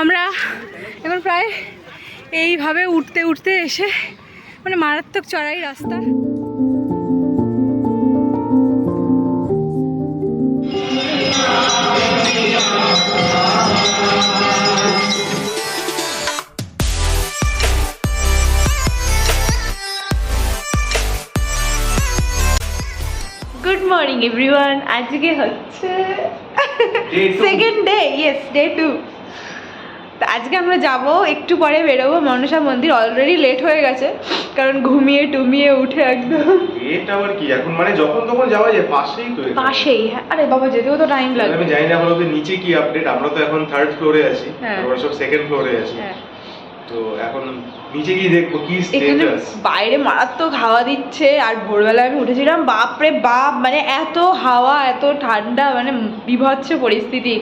আমরা এখন প্রায় এইভাবে উঠতে উঠতে এসে মানে মারাত্মক চড়াই রাস্তা। Good morning everyone. আজকে হচ্ছে সেকেন্ড ডে, ইয়েস ডে 2। তো আজকে আমরা যাব, একটু পরে বেরোবো মনসা মন্দির। অলরেডি লেট হয়ে গেছে কারণ ঘুমিয়ে টুমিয়ে উঠে একদম লেট। আবার কি এখন মানে যখন তখন যাওয়া যায়, পাশেই তো। পাশেই, হ্যাঁ। আরে বাবা যেতেও তো টাইম লাগবে। আমি জানি না এখন ওদের নিচে কি আপডেট। আমরা তো এখন 3rd ফ্লোরে আছি, ওরা সব 2nd ফ্লোরে আছে। তো এখন নিচে গিয়ে দেখবো কি স্ট্যাটাস। বাইরে মারাত্মক হাওয়া দিচ্ছে আর ভোরবেলা আমি উঠেছিলাম, বাপরে বাপ, মানে এত হাওয়া এত ঠান্ডা, মানে বিভৎস পরিস্থিতি,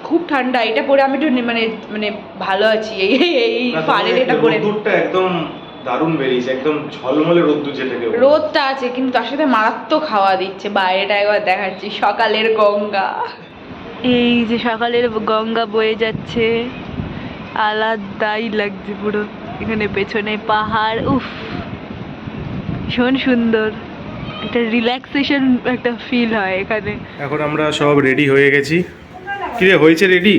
খুব ঠান্ডা। এটা পরে আমি একটু মানে মানে ভালো আছি এই ফাড়ের এটা পরে। রোদটা একদম দারুণ বেরিয়েছে, একদম ঝলমলে রোদ্দুর যেটাকে। রোদটা আছে কিন্তু তার সাথে মারাত্মক হাওয়া দিচ্ছে। বাইরেটা একবার দেখাচ্ছি, সকালের গঙ্গা, এই যে সকালের গঙ্গা বয়ে যাচ্ছে, আলাদাই লাগছে পুরো। এখানে পেছনে পাহাড়, উফ ভীষণ সুন্দর, একটা রিল্যাক্সেশন একটা ফিল হয় এখানে। এখন আমরা সব রেডি হয়ে গেছি। কি রে, হয়েছে রেডি?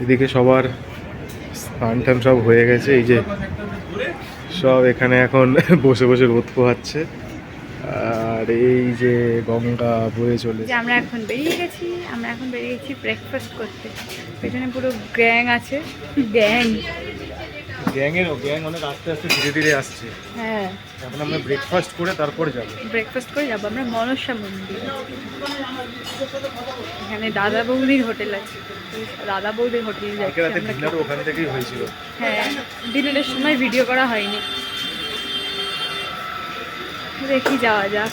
এদিকে সবার স্নান টান সব হয়ে গেছে, এই যে সব এখানে এখন বসে বসে রোদ পোহাচ্ছে। আর এই যে গঙ্গা বয়ে চলেছে। আমরা এখন বেরিয়ে গেছি, ব্রেকফাস্ট করতে। পেছনে পুরো গ্যাং আছে, গ্যাং অনেক আস্তে আস্তে ধীরে ধীরে আসছে। হ্যাঁ, এখন আমরা ব্রেকফাস্ট করে তারপর যাব। আমরা মনসা মন্দির। এখানে দাদা বৌদির হোটেল আছে, দাদা বৌদির হোটেল যাচ্ছি আমরা। ওখান থেকেই হয়েছিল। হ্যাঁ, ডিনারের সময় ভিডিও করা হয়নি। দেখি যাওয়া যাক,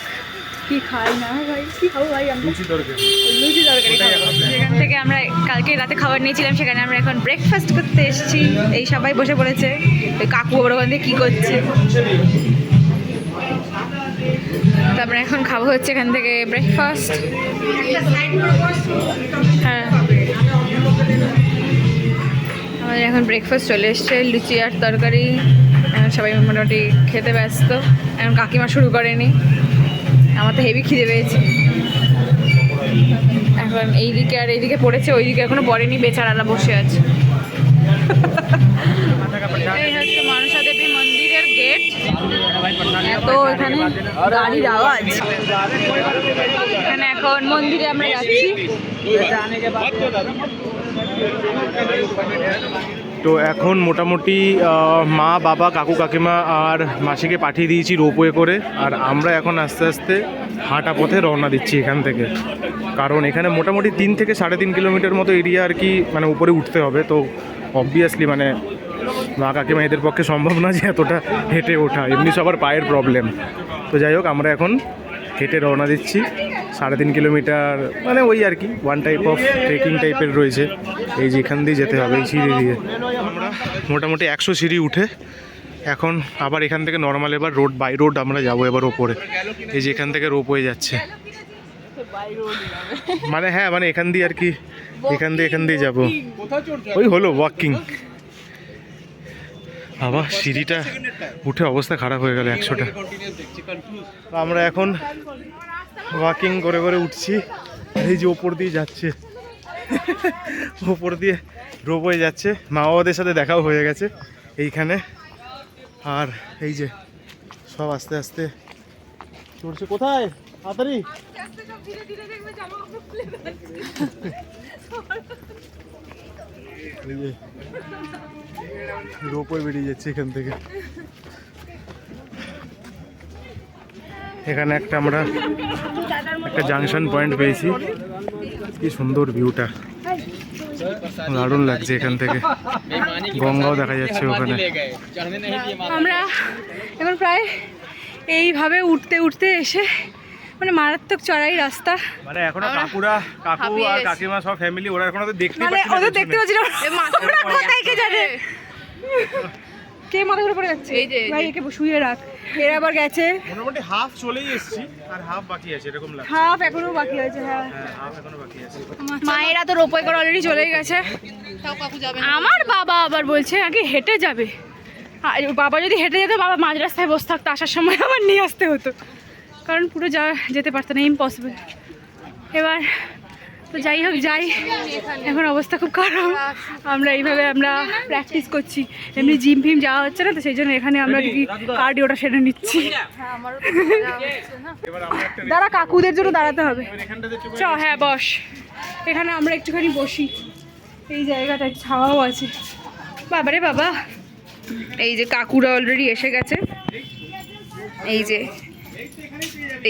কি খাই না ভাই, কি খাবো ভাই? আমরা লুচি তরকারি খাবো। সেখান থেকে আমরা কালকে রাতে খাবার নিয়েছিলাম, সেখানে আমরা এখন ব্রেকফাস্ট করতে এসেছি। এই সবাই বসে পড়েছে, ওই কাকু ওর ওখান থেকে কী করছে। তো আমরা এখন খাবো হচ্ছে এখান থেকে ব্রেকফাস্ট। হ্যাঁ, আমাদের এখন ব্রেকফাস্ট চলে এসছে, লুচি আর তরকারি। সবাই মোটামুটি খেতে ব্যস্ত, এখন কাকিমা শুরু করেনি। আমার তো হেভি খিদে পেয়েছে। এখন এইদিকে আর এইদিকে পড়েছে, ওইদিকে এখনো পড়েনি, বেচারারা বসে আছে। এই হচ্ছে মনসা দেবী মন্দিরের গেট। এত এখানে গাড়ির আওয়াজ। এখানে এখন মন্দিরে আমরা যাচ্ছি। তো এখন মোটামুটি মা বাবা কাকু কাকিমা আর মাসিকে পাঠিয়ে দিয়েছি রোপওয়ে করে। আর আমরা এখন আস্তে আস্তে হাঁটা পথে রওনা দিচ্ছি এখান থেকে, কারণ এখানে মোটামুটি 3 থেকে 3.5 কিলোমিটার মতো এরিয়া আর কি, মানে উপরে উঠতে হবে। তো অবভিয়াসলি মানে মা কাকিমা এদের পক্ষে সম্ভব না যে এতটা হেঁটে ওঠা, এমনি সবার পায়ের প্রবলেম। তো যাই হোক, আমরা এখন হেঁটে রওনা দিচ্ছি 3.5 কিলোমিটার, মানে ওই আর কি ওয়ান টাইপ অফ ট্রেকিং টাইপের রয়েছে। এই যে এখান দিয়ে যেতে হবে, এই সিঁড়ি দিয়ে। আমরা মোটামুটি 100 সিঁড়ি উঠে এখন আবার এখান থেকে নর্মাল এবার রোড বাই রোড আমরা যাবো এবার ওপরে। এই যে এখান থেকে রোপওয়ে যাচ্ছে, মানে হ্যাঁ মানে এখান দিয়ে আর কি, এখান দিয়ে যাবো। ওই হলো ওয়াকিং। বাবা সিঁড়িটা উঠে অবস্থা খারাপ হয়ে গেল 100টা। আমরা এখন ওয়াকিং করে করে উঠছি। এই যে ওপর দিয়ে যাচ্ছে, ওপর দিয়ে রোপওয়ে যাচ্ছে। মা বাবাদের সাথে দেখাও হয়ে গেছে এইখানে। আর এই যে সব আস্তে আস্তে চলছে। কোথায় তাড়াতাড়ি এই যে রোপওয়ে বেরিয়ে যাচ্ছে এখান থেকে। এখানে আমরা একটা জাংশন পয়েন্ট পেয়েছি। কি সুন্দর ভিউটা, দারুণ লাগছে এখান থেকে। গঙ্গাও দেখা যাচ্ছে ওখানে। আমরা এখন প্রায় এইভাবে উঠতে উঠতে এসে মানে মারাত্মক চড়াই রাস্তা। মানে এখনো কাকু আর কাকিমা সব ফ্যামিলি ওরা এখনো তো দেখতে পাচ্ছি না, ওদের দেখতে পাচ্ছি না, মাথাটা কোথায় কে জানে। কে মাথা ঘুরে পড়ে যাচ্ছে? এই যে, ভাই একে শুয়ে রাখ। এরা আবার গেছে, মোটামুটি হাফ চলেই এসেছি আর হাফ বাকি আছে এরকম লাগছে। হাফ এখনো বাকি আছে। হ্যাঁ, হাফ এখনো বাকি আছে। মায়েরা তো রোপওয়ে করে অলরেডি চলেই গেছে। আমার বাবা আবার বলছে আগে হেঁটে যাবে। আর বাবা যদি হেঁটে যেত, বাবা মাঝ রাস্তায় বসে থাকতো, আসার সময় আমার নিয়ে আসতে হতো, কারণ পুরো যেতে পারতো না, ইম্পসিবল। এবার তো যাই হোক যাই, এখন অবস্থা খুব খারাপ। আমরা প্র্যাকটিস করছি, এমনি জিম ফিম যাওয়া হচ্ছে না, তো সেই জন্য এখানে আমরা কার্ডিওটা সেরে নিচ্ছি। দাঁড়া, কাকুদের জন্য দাঁড়াতে হবে। চ, হ্যাঁ বস, এখানে আমরা একটুখানি বসি, এই জায়গাটা ছাওয়াও আছে। বাবারে বাবা, এই যে কাকুরা অলরেডি এসে গেছে, এই যে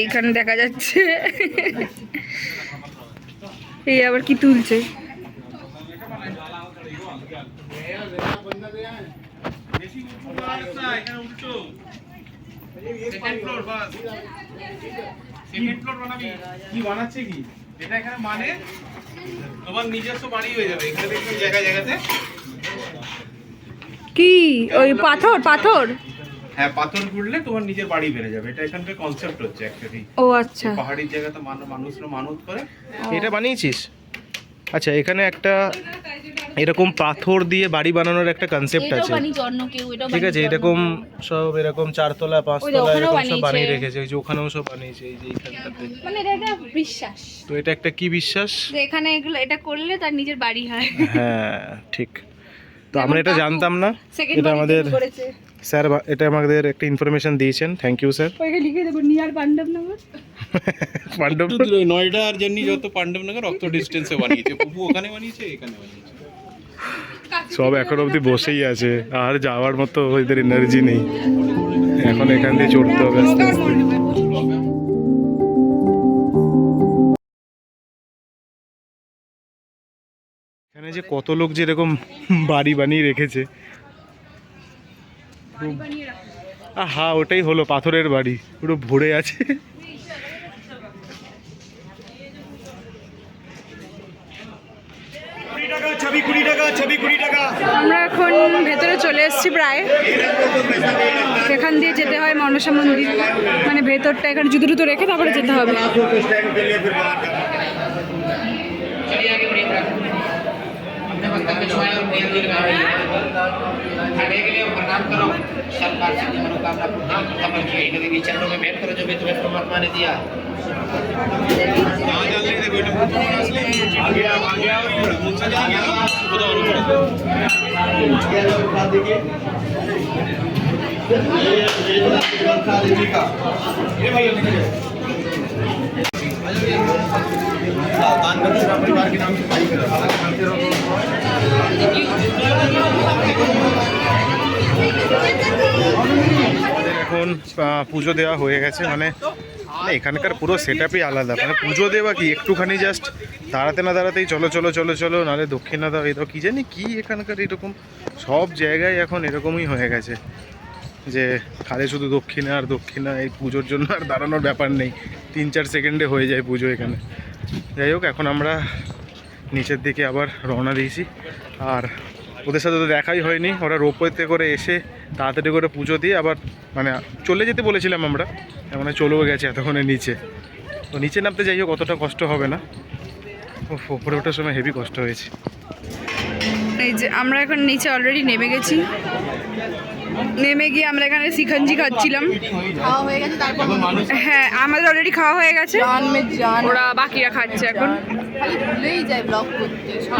এইখানে দেখা যাচ্ছে। এই আবার কি তুলছে? কি বানাচ্ছে কি এটা এখানে, মানে তোমার নিজস্ব বাড়ি হয়ে যাবে এখানে, দেখবেন জায়গায় জায়গাতে। কি ওই পাথর পাথর? হ্যাঁ, পাথর ঘুরলে তোমার নিজের বাড়ি বেড়ে যাবে, এটা এখানকার কনসেপ্ট হচ্ছে অ্যাকচুয়ালি। ও আচ্ছা, পাহাড়ি জায়গাতে মানুষরা মানত করে। এটা বানিয়েছিস? আচ্ছা, এখানে একটা এরকম পাথর দিয়ে বাড়ি বানানোর একটা কনসেপ্ট আছে, ঠিক আছে? এরকম সব এরকম 4 তলা 5 তলা এরকম সব বানিয়ে রেখেছে, ওই যে ওখানেও সব বানিয়েছে, এই যে এইখানটাতে। মানে এটা একটা বিশ্বাস। তো এটা একটা কি বিশ্বাস যে এখানে এগুলো এটা করলে তার নিজের বাড়ি হয়। হ্যাঁ ঠিক। তো আমরা এটা জানতাম না, এটা আমাদের স্যার, এটা আমাদের একটা ইনফরমেশন দিয়েছেন, থ্যাংক ইউ স্যার। ওইখানে লিখে দেবো নিয়ার পাণ্ডবনগর। পাণ্ডব নয়ডার জন্য যত পাণ্ডবনগর অত ডিস্টেন্সে বানিয়েছে, বুবু ওখানে বানিয়েছে, এখানে বানিয়েছে। সব এখন অবধি বসেই আছে, আর যাওয়ার মতো ওদের এনার্জি নেই, এখন এখান দিয়ে চড়তে হবে আস্তে আস্তে। এখানে যে কত লোক যে এরকম বাড়ি বানিয়ে রেখেছে, হ্যাঁ ওটাই হলো পাথরের বাড়ি, পুরো ভরে আছে। আমরা এখন ভেতরে চলে এসেছি প্রায়, সেখান দিয়ে যেতে হয় মনসা মন্দির, মানে ভেতরটা এখানে জুতো টুতো রেখে তারপরে যেতে হবে। এখন পুজো দেওয়া হয়ে গেছে, মানে এখানকার পুরো সেট আপই আলাদা, মানে পুজো দেওয়া কি একটুখানি জাস্ট দাঁড়াতে না দাঁড়াতেই চলো চলো চলো চলো, নাহলে দক্ষিণা দাও, এই দাও, কী জানি কি এখানকার এরকম সব জায়গায় এখন এরকমই হয়ে গেছে যে খালি শুধু দক্ষিণা আর দক্ষিণা, এই পুজোর জন্য আর দাঁড়ানোর ব্যাপার নেই, 3-4 সেকেন্ডে হয়ে যায় পুজো এখানে। যাই হোক, এখন আমরা নিচের দিকে আবার রওনা দিয়েছি, আর ওদের সাথে তো দেখাই হয়নি, ওরা রোপওয়েতে করে এসে তাড়াতাড়ি করে পুজো দিয়ে আবার মানে চলে যেতে বলেছিলাম আমরা, মানে চলেও গেছে এতক্ষণে নিচে। তো নিচে নামতে যাই হোক অতটা কষ্ট হবে না, ওপরে ওঠার সময় হেভি কষ্ট হয়েছে। এই যে আমরা এখন নিচে অলরেডি নেমে গেছি, নেমে গিয়ে আমরা এখানে শিখঞ্জি খাচ্ছিলাম। হ্যাঁ, আমাদের অলরেডি খাওয়া হয়ে গেছে, ওরা বাকিরা খাচ্ছে এখন।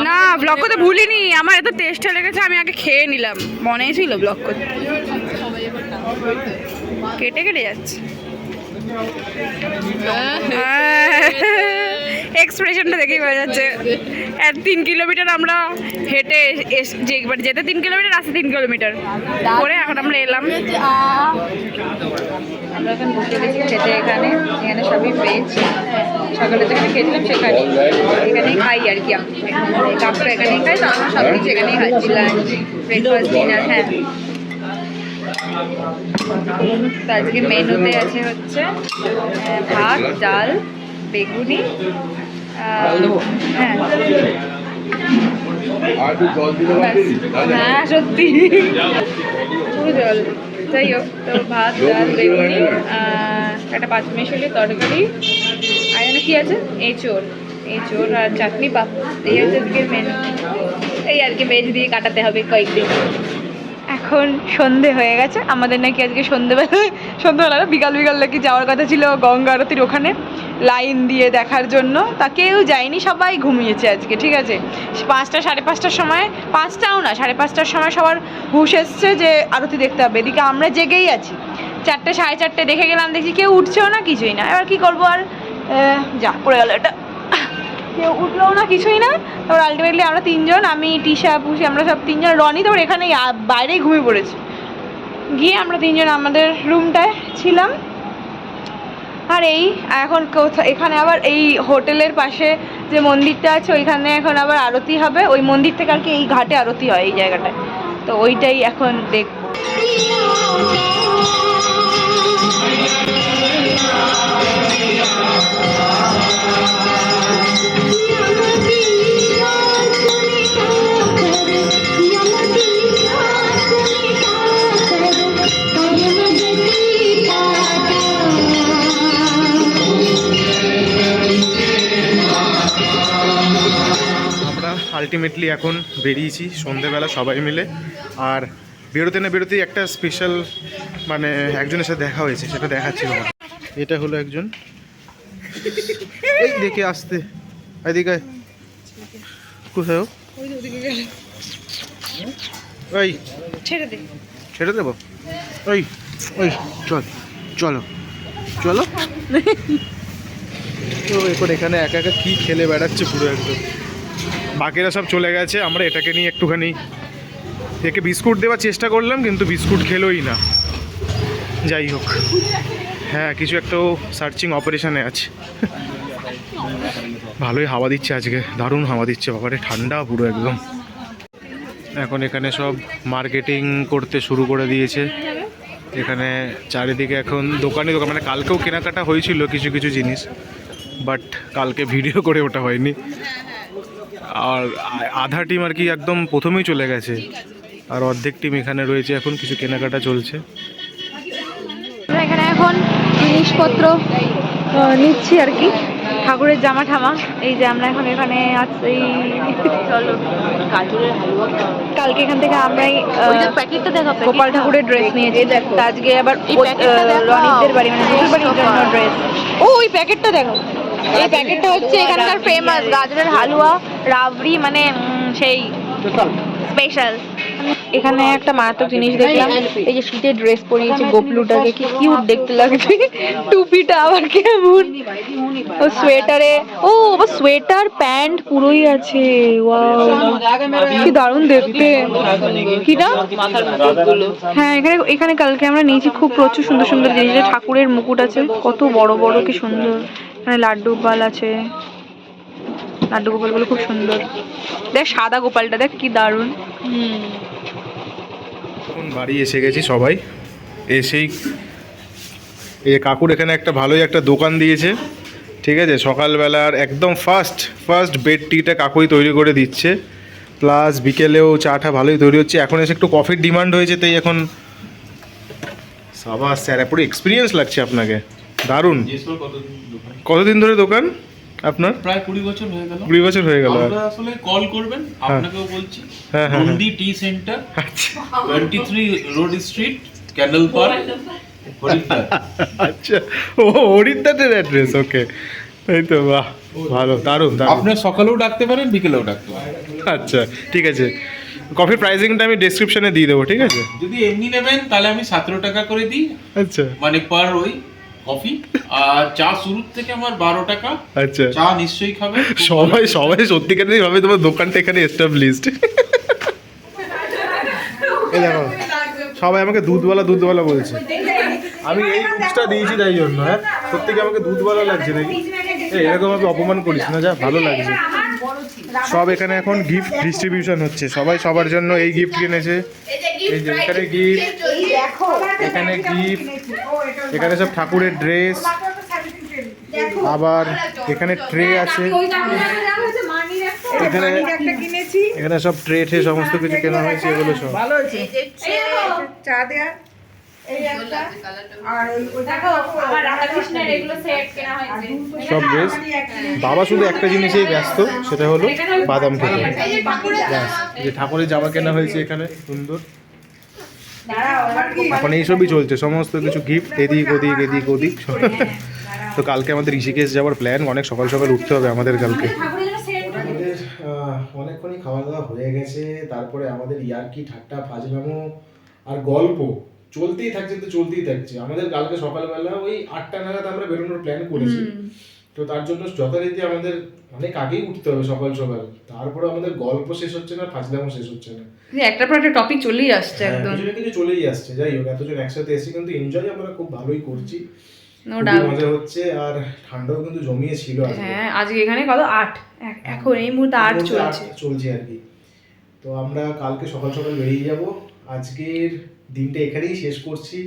না, ব্লগ করতে ভুলিনি, আমার এত টেস্টটা লেগেছে, আমি আগে খেয়ে নিলাম, মনে ছিল ব্লগ করতে। কেটে কেটে যাচ্ছে, এক্সপ্রেশনটা দেখেই বোঝা যাচ্ছে। 3 কিলোমিটার আমরা হেঁটে যেতে 3 কিলোমিটার, আসতে 3 কিলোমিটার করে এখন আমরা এলাম। আমরা এখন বসে গেছি খেতে, এখানে এখানে সবই ভেজ, সকালে যেখানে খেয়েছিলাম সেখানেই, এখানেই খাই আর কি। কাকুরা এখানেই খাই, তো আমরা সব কিছু এখানেই খাচ্ছি, লাঞ্চ ব্রেকফাস্ট ডিনার। হ্যাঁ, তো আজকে মেনুতে আছে হচ্ছে ভাত, ডাল, বেগুনি, হ্যাঁ হ্যাঁ সত্যি পুরো জল। যাই হোক, তো ভাত ডাল বেগুনি, একটা পাঁচমিশালি তরকারি, আর যেন কি আছে, এঁচোড় আর চাটনি পাপড়, এই হচ্ছে আজকের মেনু। এই আর কি ভেজ দিয়ে কাটাতে হবে কয়েকদিন। এখন সন্ধে হয়ে গেছে আমাদের, নাকি আজকে সন্ধেবেলা বিকাল নাকি যাওয়ার কথা ছিল গঙ্গা আরতির ওখানে লাইন দিয়ে দেখার জন্য। তা কেউ যায়নি, সবাই ঘুমিয়েছে আজকে, ঠিক আছে। 5টা 5:30টার সময়, 5টাও না 5:30টার সময় সবার হুঁশ এসছে যে আরতি দেখতে হবে। এদিকে আমরা জেগেই আছি, 4টে 4:30 দেখে গেলাম, দেখছি কেউ উঠছেও না, কিছুই না। এবার কি করবো আর, যা পড়ে গেল এটা, কেউ উঠলোও না, কিছুই না। তারপর আলটিমেটলি আমরা 3জন, আমি টিশা পুষি, আমরা সব 3জন, রনি তারপর এখানে বাইরেই ঘুমিয়ে পড়েছি। গিয়ে আমরা 3জন আমাদের রুমটায় ছিলাম। আর এই এখন এখানে আবার এই হোটেলের পাশে যে মন্দিরটা আছে ওইখানে এখন আবার আরতি হবে। ওই মন্দির থেকে আর কি এই ঘাটে আরতি হয় এই জায়গাটায়, তো ওইটাই এখন দেখব। আলটিমেটলি এখন বেরিয়েছি সন্ধেবেলা সবাই মিলে। আর বেরোতেই একটা স্পেশাল মানে একজনের সাথে দেখা হয়েছে, সেটা দেখাচ্ছি তোমার। এটা হলো একজন, এই দেখে আসতে, এদিকে কোথায় ওই ছেড়ে দেবো, ওই চলো তো এখন এখানে একা একা কী খেলে বেড়াচ্ছে পুরো একদম। বাকিরা সব চলে গেছে, আমরা এটাকে নিয়ে একটুখানি একে বিস্কুট দেওয়ার চেষ্টা করলাম, কিন্তু বিস্কুট খেলোই না। যাই হোক, হ্যাঁ কিছু একটা সার্চিং অপারেশনে আছে। ভালোই হাওয়া দিচ্ছে আজকে, দারুণ হাওয়া দিচ্ছে বাবারে, ঠান্ডা পুরো একদম। এখন এখানে সব মার্কেটিং করতে শুরু করে দিয়েছে। এখানে চারিদিকে এখন দোকান, মানে কালকেও কেনাকাটা হয়েছিল কিছু জিনিস, বাট কালকে ভিডিও করে ওটা হয়নি। আর আধা টিম আর কি একদম প্রথমেই চলে গেছে, আর অর্ধেক টিম এখানে রয়েছে, এখন কিছু কেনাকাটা চলছে। এখানে এখন জিনিসপত্র নিচ্ছি আর কি, ঠাকুরের জামা ঠামা। এই যে আমরা এখন এখানে আছি, চলো কালকে এখান থেকে আমরাই গোপাল ঠাকুরের ড্রেস নিয়েছি। তা আজকে আবার রনিদের বাড়ি, মানে দুটোর বাড়ির জন্য ড্রেস। ও ওই প্যাকেটটা দেখো, এই প্যাকেটটা হচ্ছে এখানকার ফেমাস গাজরের হালুয়া, রাবড়ি, মানে সেই স্পেশাল। এখানে একটা মারাত্মক জিনিস দেখলাম, এই যে শীতের ড্রেস পরিয়েছে গোপলুটাকে, কি কিউট দেখতে লাগছে। টুপিটা আবার কেমন, ও সোয়েটারে, ও আবার সোয়েটার প্যান্ট পুরোই আছে, ওয়াও কি দারুণ দেখতে। কি না, হ্যাঁ এখানে কালকে আমরা নিয়েছি খুব প্রচুর সুন্দর সুন্দর জিনিস। ঠাকুরের মুকুট আছে কত বড় বড়, কি সুন্দর। এখানে লাড্ডু গোপাল আছে, লাড্ডু গোপালগুলো খুব সুন্দর। দেখ সাদা গোপালটা দেখ কি দারুণ। এখন বাড়ি এসে গেছি সবাই, এসেই এই কাকুর এখানে একটা ভালোই একটা দোকান দিয়েছে, ঠিক আছে। সকালবেলার একদম ফার্স্ট বেড টিটা কাকুই তৈরি করে দিচ্ছে, প্লাস বিকেলেও চাটা ভালোই তৈরি হচ্ছে। এখন এসে একটু কফির ডিমান্ড হয়েছে, তাই এখন সাবাস স্যার, পুরো এক্সপিরিয়েন্স লাগছে আপনাকে, দারুণ। কতদিন ধরে দোকান আপনার? প্রায় 20 বছর হয়ে গেল। 20 বছর হয়ে গেল। আপনারা আসলে কল করবেন, আপনাকেও বলছি। হ্যাঁ Nandi tea centre, 23 road street, candle park, Haridwar. আচ্ছা, ও হরিদ্বারের অ্যাড্রেস, ওকে। এই তো বাহ, ভালো, দারুণ। আপনি সকালেও ডাকতে পারেন, বিকেলেও ডাকতে পারেন। আচ্ছা ঠিক আছে, কফি প্রাইসিংটা আমি ডেসক্রিপশনে দিয়ে দেবো, ঠিক আছে। যদি এমনি নেবেন তাহলে আমি 17 টাকা করে দিই, আচ্ছা মানে পার ওই কফি। আর চা শুরু থেকে আমার 12 টাকা। আচ্ছা, চা নিশ্চয়ই খাবেন। সবাই সত্যিকারেরই ভাবে তোমার দোকানটা এখানে এস্টাবলিশড। এই দেখো সবাই আমাকে দুধওয়ালা বলছে, আমি এই লুকসটা দিয়েছি তাই জন্য। হ্যাঁ সত্যি কি আমাকে দুধওয়ালা লাগছে নাকি? এরকম ভাবে অপমান করিস না, যা ভালো লাগছে। সব এখানে এখন গিফট ডিস্ট্রিবিউশন হচ্ছে, সবাই সবার জন্য এই গিফট কিনেছে। এই যে এখানে গিফট, এখানে গিফট, এখানে সব ঠাকুরের ড্রেস, আবার এখানে ট্রে আছে। এখানে একটা কিনেছি, এখানে সব ট্রে ট্রে সমস্ত কিছু কেনা হয়েছে, এগুলো সব ভালো হয়েছে। চা দেয়া এই একটা, আর ওই দেখো আমার রাধাকৃষ্ণের এগুলো সেট কেনা হয়েছে। সব ড্রেস। বাবা শুধু একটা জিনিসেই ব্যস্ত, সেটা হলো বাদাম খেতে। ব্যাস, এই যে ঠাকুরের জামা কেনা হয়েছে এখানে সুন্দর। এখন এইসবই চলছে, সমস্ত কিছু গিফট এদিক ওদিক এদিক ওদিক। তো কালকে আমাদের ঋষিকেশ যাওয়ার প্ল্যান, অনেক সকাল সকাল উঠতে হবে আমাদের কালকে। আমাদের অনেকক্ষণই খাওয়া দাওয়া হয়ে গেছে, তারপরে আমাদের ইয়ার্কি ঠাট্টা ফাজলামো আর গল্প চলতেই থাকছে, তো চলতেই থাকছে। আমাদের কালকে সকালবেলা ওই 8টা নাগাদ আমরা বেরোনোর প্ল্যান করেছি, তো তার জন্য যথারীতি আমাদের অনেক আগেই উঠতে হবে সকাল সকাল। তারপরে আমাদের গল্প শেষ হচ্ছে না, ফাজলামো শেষ হচ্ছে না, একটার পর একটা টপিক চলেই আসছে হ্যাঁ, একদম। কিছু না কিছু চলেই আসছে। যাই হোক, এতজন একসাথে এসে কিন্তু এনজয় আমরা খুব ভালোই করছি, নো খুবই ডাউট। মজা হচ্ছে। আর ঠান্ডাও কিন্তু জমিয়ে ছিল আজকে। হ্যাঁ আজকে এখানে কত 8, এখন এই মুহূর্তে 8 চলছে। চলছে আর কি। তো আমরা কালকে সকাল সকাল বেরিয়ে যাব। আজকের দিনটা এখানেই শেষ করছি।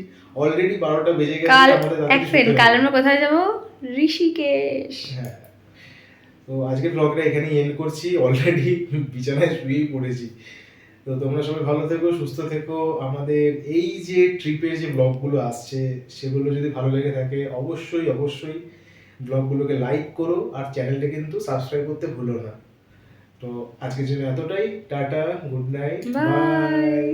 অলরেডি 12টা বেজে গেছে। কাল আমাদের এক সেকেন্ড, কাল আমরা কোথায় যাব? ঋষিকেশ। হ্যাঁ, তো আজকের ব্লগটা এখানেই এন্ড করছি। অলরেডি বিছানায় শুয়েই পড়েছি। তো তোমরা সবাই ভালো থেকো, সুস্থ থেকো। আমাদের এই যে ট্রিপের যে ব্লগগুলো আসছে, সেগুলো যদি ভালো লেগে থাকে অবশ্যই অবশ্যই ব্লগগুলোকে লাইক করো, আর চ্যানেলটা কিন্তু সাবস্ক্রাইব করতে ভুলো না। তো আজকের জন্য এতটাই। Tata, good night, by.